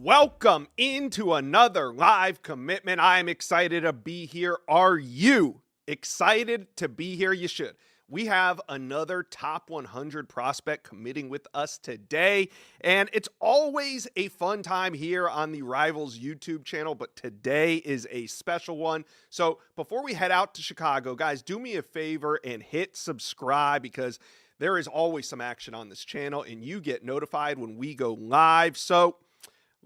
Welcome into another live commitment. I am excited to be here. Are you excited to be here? You should. We have another top 100 prospect committing with us today, and it's always a fun time here on the Rivals YouTube channel, but today is a special one. So before we head out to Chicago, guys, do me a favor and hit subscribe because there is always some action on this channel, and you get notified when we go live. So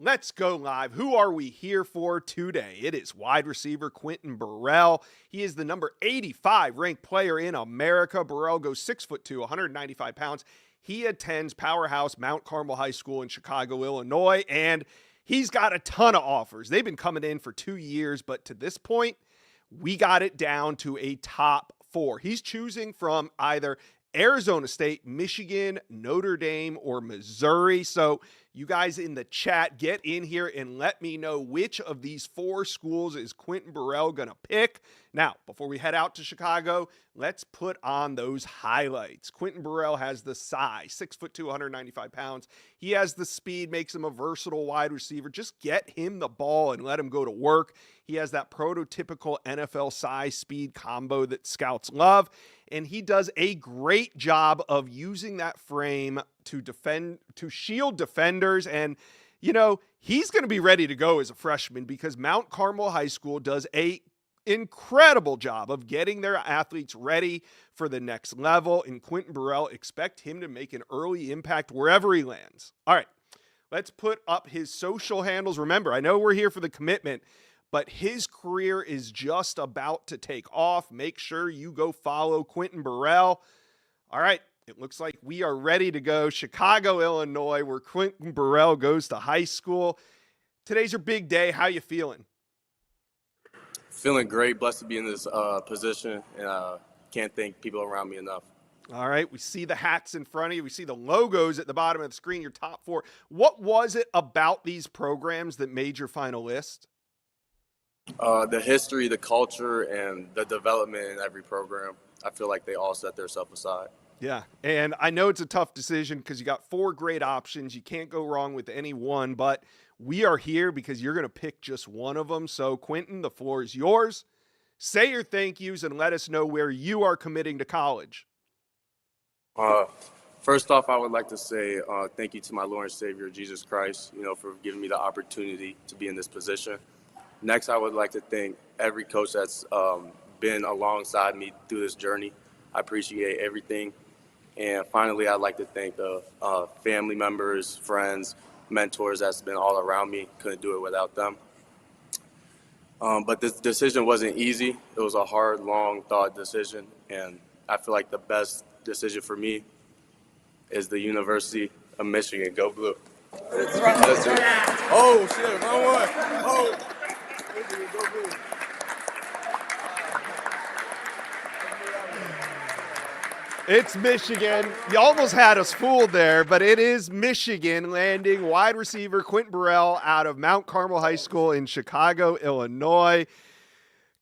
let's go live. Who are we here for today? It is wide receiver Quentin Burrell. He is the number 85 ranked player in America. Burrell goes 6'2", 195 pounds. He attends Powerhouse Mount Carmel High School in Chicago, Illinois, and he's got a ton of offers. They've been coming in for 2 years, but to this point, we got it down to a top 4. He's choosing from either Arizona State, Michigan, Notre Dame, or Missouri. So you guys in the chat, get in here and let me know which of these 4 schools is Quentin Burrell going to pick. Now, before we head out to Chicago, let's put on those highlights. Quentin Burrell has the size, 6'2", 195 pounds. He has the speed, makes him a versatile wide receiver. Just get him the ball and let him go to work. He has that prototypical NFL size speed combo that scouts love. And he does a great job of using that frame to shield defenders. And, you know, he's going to be ready to go as a freshman because Mount Carmel High School does a incredible job of getting their athletes ready for the next level. And Quentin Burrell, expect him to make an early impact wherever he lands. All right, let's put up his social handles. Remember, I know we're here for the commitment, but his career is just about to take off. Make sure you go follow Quentin Burrell. All right, it looks like we are ready to go. Chicago, Illinois, where Quentin Burrell goes to high school. Today's your big day. How you feeling? Feeling great. Blessed to be in this position, and can't thank people around me enough. All right, we see the hats in front of you. We see the logos at the bottom of the screen, your top 4. What was it about these programs that made your final list? The history, the culture, and the development in every program. I feel like they all set themselves aside. Yeah, and I know it's a tough decision because you got 4 great options. You can't go wrong with any one, but we are here because you're going to pick just one of them. So, Quentin, the floor is yours. Say your thank yous and let us know where you are committing to college. First off, I would like to say thank you to my Lord and Savior, Jesus Christ, for giving me the opportunity to be in this position. Next, I would like to thank every coach that's been alongside me through this journey. I appreciate everything. And finally, I'd like to thank the family members, friends, mentors that's been all around me. Couldn't do it without them. But this decision wasn't easy. It was a hard, long thought decision. And I feel like the best decision for me is the University of Michigan. Go Blue. Oh, shit, wrong one. Oh. Go Blue. It's Michigan. You almost had us fooled there, but it is Michigan landing wide receiver Quentin Burrell out of Mount Carmel High School in Chicago, Illinois.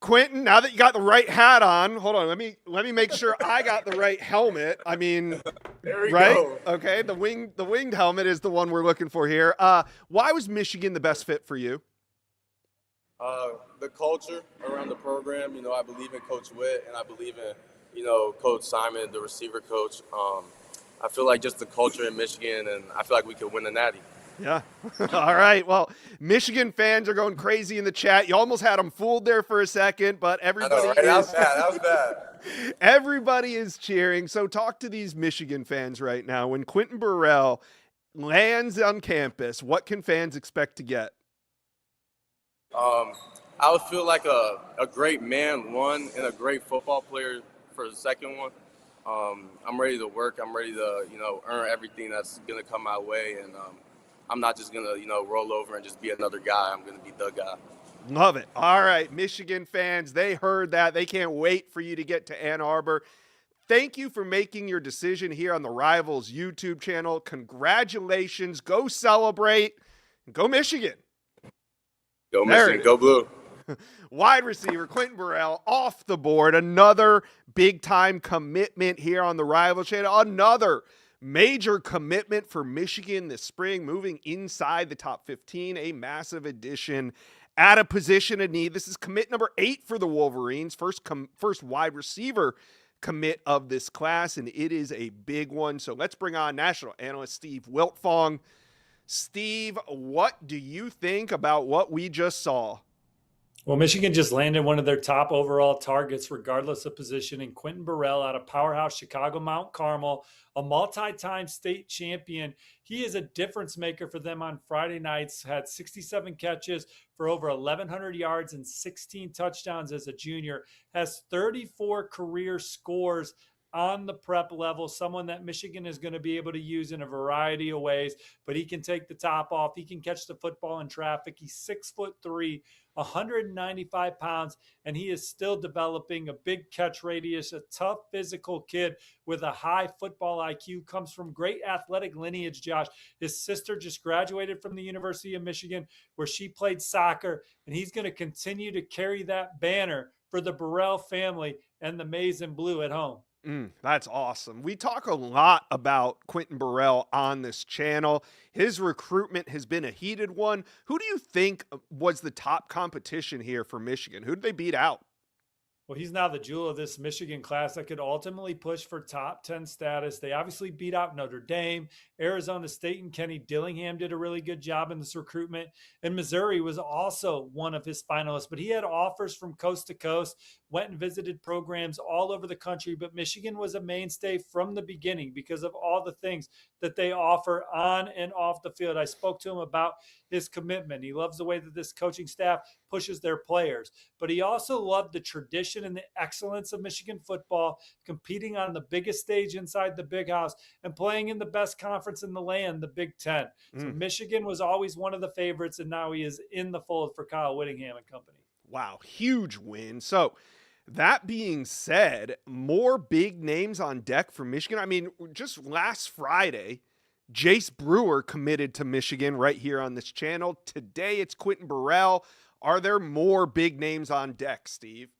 Quentin, now that you got the right hat on, hold on, let me make sure I got the right helmet. I mean, right? Go. Okay, the winged helmet is the one we're looking for here. Why was Michigan the best fit for you? The culture around the program. I believe in Coach Witt, and I believe in Coach Simon, the receiver coach. I feel like just the culture in Michigan, and I feel like we could win the Natty. Yeah. All right. Well, Michigan fans are going crazy in the chat. You almost had them fooled there for a second, but everybody right? That was bad. Everybody is cheering. So talk to these Michigan fans right now. When Quentin Burrell lands on campus, what can fans expect to get? I would feel like a great man, one, and a great football player for the second one. I'm ready to work. I'm ready to, earn everything that's going to come my way. And I'm not just going to, roll over and just be another guy. I'm going to be the guy. Love it. All right, Michigan fans, they heard that. They can't wait for you to get to Ann Arbor. Thank you for making your decision here on the Rivals YouTube channel. Congratulations. Go celebrate. Go Michigan. Go Michigan. Go Blue. Wide receiver Quentin Burrell off the board. Another big-time commitment here on the Rival channel. Another Major commitment for Michigan this spring, moving inside the top 15, a massive addition at a position of need. This is commit number 8 for the Wolverines, first wide receiver commit of this class, and it is a big one. So let's bring on national analyst Steve Wiltfong. Steve, what do you think about what we just saw? Well, Michigan just landed one of their top overall targets, regardless of position, in Quentin Burrell out of powerhouse Chicago Mount Carmel, a multi-time state champion. He is a difference maker for them on Friday nights, had 67 catches for over 1,100 yards and 16 touchdowns as a junior, has 34 career scores on the prep level, someone that Michigan is going to be able to use in a variety of ways, but he can take the top off. He can catch the football in traffic. He's 6'3", 195 pounds, and he is still developing a big catch radius, a tough physical kid with a high football IQ, comes from great athletic lineage, Josh. His sister just graduated from the University of Michigan where she played soccer, and he's going to continue to carry that banner for the Burrell family and the maize and blue at home. That's awesome. We talk a lot about Quentin Burrell on this channel. His recruitment has been a heated one. Who do you think was the top competition here for Michigan? Who did they beat out? Well, he's now the jewel of this Michigan class that could ultimately push for top 10 status. They obviously beat out Notre Dame, Arizona State, and Kenny Dillingham did a really good job in this recruitment. And Missouri was also one of his finalists, but he had offers from coast to coast, went and visited programs all over the country. But Michigan was a mainstay from the beginning because of all the things that they offer on and off the field. I spoke to him about his commitment. He loves the way that this coaching staff pushes their players, but he also loved the tradition and the excellence of Michigan football, competing on the biggest stage inside the big house and playing in the best conference in the land, the Big Ten. So Michigan was always one of the favorites, and now he is in the fold for Kyle Whittingham and company. Wow, huge win. So that being said, more big names on deck for Michigan. I mean, just last Friday, Jace Brewer committed to Michigan right here on this channel. Today, it's Quentin Burrell. Are there more big names on deck, Steve?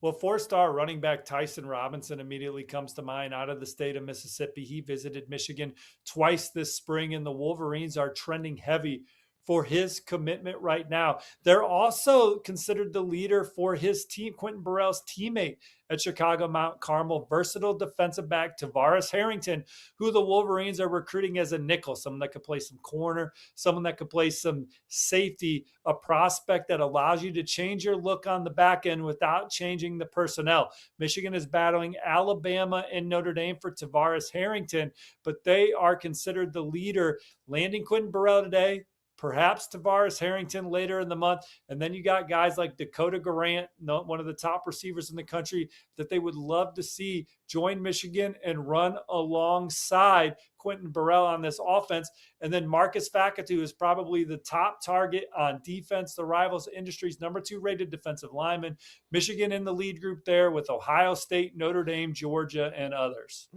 Well, four-star running back Tyson Robinson immediately comes to mind out of the state of Mississippi. He visited Michigan twice this spring, and the Wolverines are trending heavy for his commitment right now. They're also considered the leader for his team, Quentin Burrell's teammate at Chicago Mount Carmel, versatile defensive back Tavares Harrington, who the Wolverines are recruiting as a nickel, someone that could play some corner, someone that could play some safety, a prospect that allows you to change your look on the back end without changing the personnel. Michigan is battling Alabama and Notre Dame for Tavares Harrington, but they are considered the leader. Landing Quentin Burrell today, perhaps Tavares Harrington later in the month. And then you got guys like Dakota Garant, one of the top receivers in the country, that they would love to see join Michigan and run alongside Quentin Burrell on this offense. And then Marcus Fakatu is probably the top target on defense, the Rivals Industries number 2 rated defensive lineman. Michigan in the lead group there with Ohio State, Notre Dame, Georgia, and others.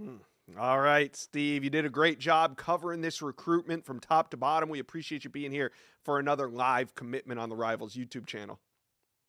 All right, Steve, you did a great job covering this recruitment from top to bottom. We appreciate you being here for another live commitment on the Rivals YouTube channel.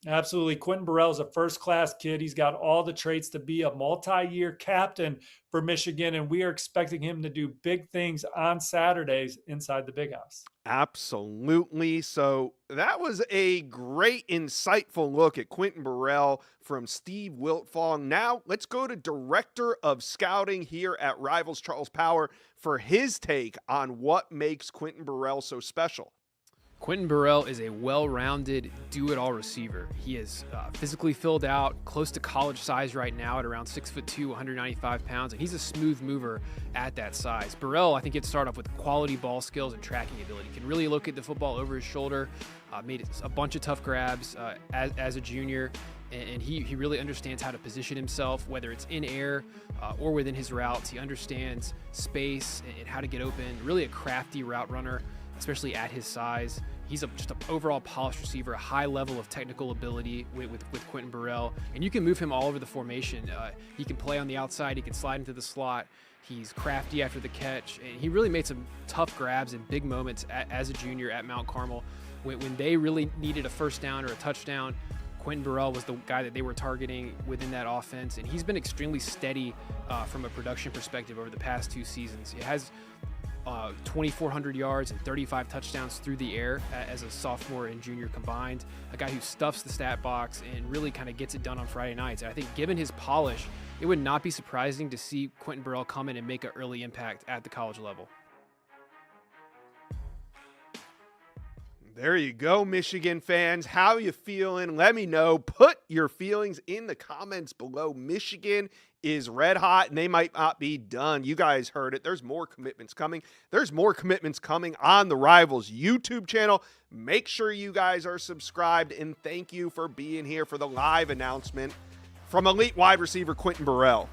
Absolutely. Quentin Burrell is a first-class kid. He's got all the traits to be a multi-year captain for Michigan, and we are expecting him to do big things on Saturdays inside the Big House. Absolutely. So that was a great, insightful look at Quentin Burrell from Steve Wiltfong. Now let's go to Director of Scouting here at Rivals, Charles Power, for his take on what makes Quentin Burrell so special. Quentin Burrell is a well-rounded, do-it-all receiver. He is physically filled out, close to college size right now at around 6'2", 195 pounds, and he's a smooth mover at that size. Burrell, I think, gets started off with quality ball skills and tracking ability. Can really locate the football over his shoulder, made a bunch of tough grabs as a junior, and he really understands how to position himself, whether it's in air or within his routes. He understands space and how to get open. Really a crafty route runner, especially at his size. He's just an overall polished receiver, a high level of technical ability with Quentin Burrell. And you can move him all over the formation. He can play on the outside. He can slide into the slot. He's crafty after the catch. And he really made some tough grabs in big moments as a junior at Mount Carmel. When they really needed a first down or a touchdown, Quentin Burrell was the guy that they were targeting within that offense, and he's been extremely steady from a production perspective over the past 2 seasons. He has 2,400 yards and 35 touchdowns through the air as a sophomore and junior combined. A guy who stuffs the stat box and really kind of gets it done on Friday nights. And I think given his polish, it would not be surprising to see Quentin Burrell come in and make an early impact at the college level. There you go, Michigan fans. How you feeling? Let me know. Put your feelings in the comments below. Michigan is red hot, and they might not be done. You guys heard it. There's more commitments coming. There's more commitments coming on the Rivals YouTube channel. Make sure you guys are subscribed, and thank you for being here for the live announcement from elite wide receiver Quentin Burrell.